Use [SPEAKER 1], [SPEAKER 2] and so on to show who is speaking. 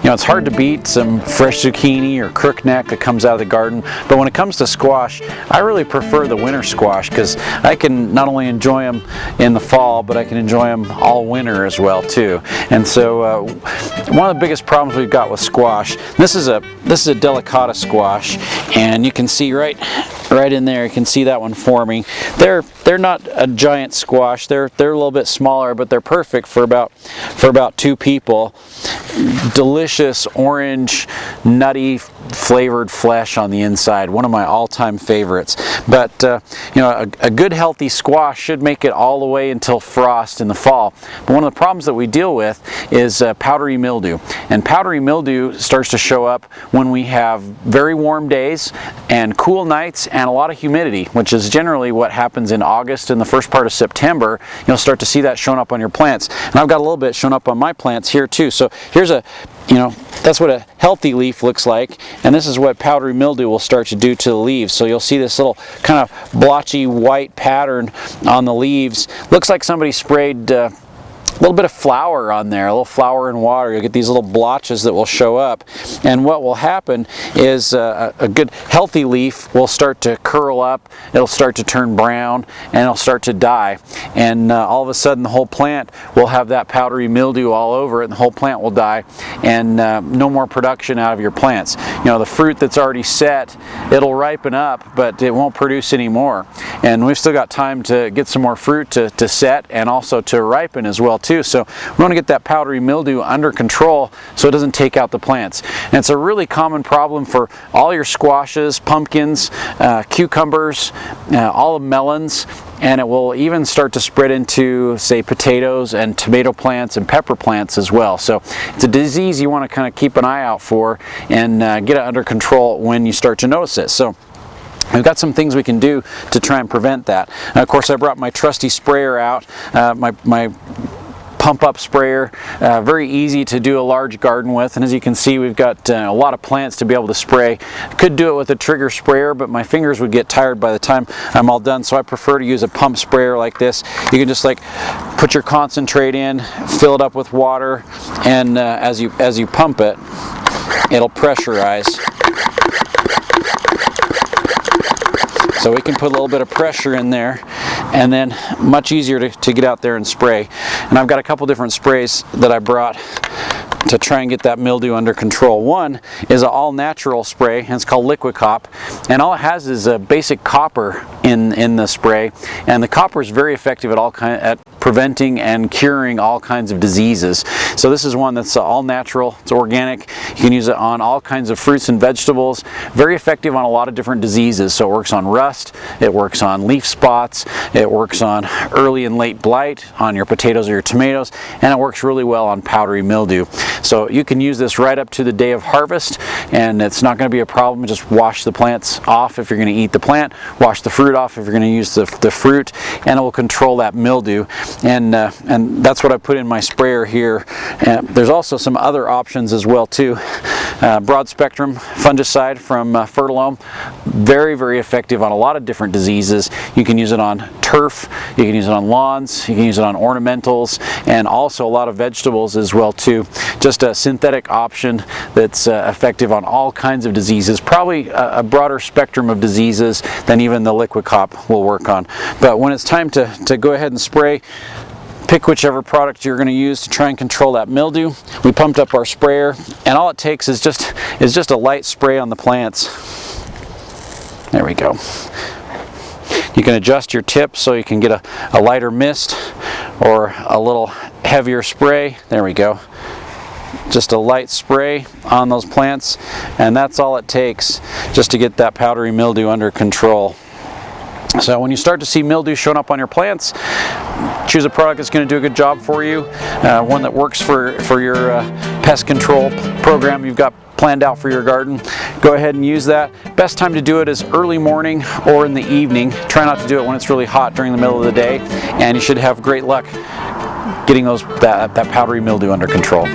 [SPEAKER 1] know, it's hard to beat some fresh zucchini or crookneck that comes out of the garden, but when it comes to squash, I really prefer the winter squash because I can not only enjoy them in the fall, but I can enjoy them all winter as well too. And so one of the biggest problems we've got with squash, this is a Delicata squash, and you can see right in there, you can see that one forming. They're not a giant squash. They're a little bit smaller, but they're perfect for about 2 people. Delicious orange, nutty flavored flesh on the inside. One of my all-time favorites. But you know, a good healthy squash should make it all the way until frost in the fall. But one of the problems that we deal with is powdery mildew. And powdery mildew starts to show up when we have very warm days and cool nights and a lot of humidity, which is generally what happens in August and the first part of September. You'll start to see that showing up on your plants. And I've got a little bit showing up on my plants here too. So here's that's what a healthy leaf looks like, and this is what powdery mildew will start to do to the leaves. So you'll see this little kind of blotchy white pattern on the leaves. Looks like somebody sprayed a little bit of flour on there, a little flour and water. You'll get these little blotches that will show up, and what will happen is a good healthy leaf will start to curl up, it'll start to turn brown, and it'll start to die, and all of a sudden the whole plant will have that powdery mildew all over it, and the whole plant will die, and no more production out of your plants. You know, the fruit that's already set, it'll ripen up, but it won't produce any more, and we've still got time to get some more fruit to set and also to ripen as well too. So we want to get that powdery mildew under control so it doesn't take out the plants. And it's a really common problem for all your squashes, pumpkins, cucumbers, all the melons, and it will even start to spread into, say, potatoes and tomato plants and pepper plants as well. So it's a disease you want to kind of keep an eye out for and get it under control when you start to notice it. So we've got some things we can do to try and prevent that. Of course, I brought my trusty sprayer out, my pump-up sprayer, very easy to do a large garden with, and as you can see, we've got a lot of plants to be able to spray. Could do it with a trigger sprayer, but my fingers would get tired by the time I'm all done, so I prefer to use a pump sprayer like this. You can just like put your concentrate in, fill it up with water, and as you pump it, it'll pressurize. So we can put a little bit of pressure in there, and then much easier to get out there and spray. And I've got a couple different sprays that I brought to try and get that mildew under control. One is an all-natural spray, and it's called Liquid Cop, and all it has is a basic copper in the spray, and the copper is very effective at preventing and curing all kinds of diseases. So this is one that's all natural, it's organic, you can use it on all kinds of fruits and vegetables, very effective on a lot of different diseases. So it works on rust, it works on leaf spots, it works on early and late blight on your potatoes or your tomatoes, and it works really well on powdery mildew. So you can use this right up to the day of harvest, and it's not going to be a problem. Just wash the plants off if you're going to eat the plant, wash the fruit off if you're going to use the fruit, and it will control that mildew. And that's what I put in my sprayer here. There's also some other options as well too. Broad spectrum fungicide from Fertilome, very, very effective on a lot of different diseases. You can use it on turf, you can use it on lawns, you can use it on ornamentals, and also a lot of vegetables as well too. Just a synthetic option that's effective on all kinds of diseases, probably a broader spectrum of diseases than even the Liquid Cop will work on. But when it's time to go ahead and spray, pick whichever product you're going to use to try and control that mildew. We pumped up our sprayer, and all it takes is just a light spray on the plants. There we go. You can adjust your tip so you can get a lighter mist or a little heavier spray. There we go. Just a light spray on those plants, and that's all it takes just to get that powdery mildew under control. So when you start to see mildew showing up on your plants, choose a product that's going to do a good job for you, one that works for your pest control program you've got planned out for your garden. Go ahead and use that. Best time to do it is early morning or in the evening. Try not to do it when it's really hot during the middle of the day, and you should have great luck getting that powdery mildew under control.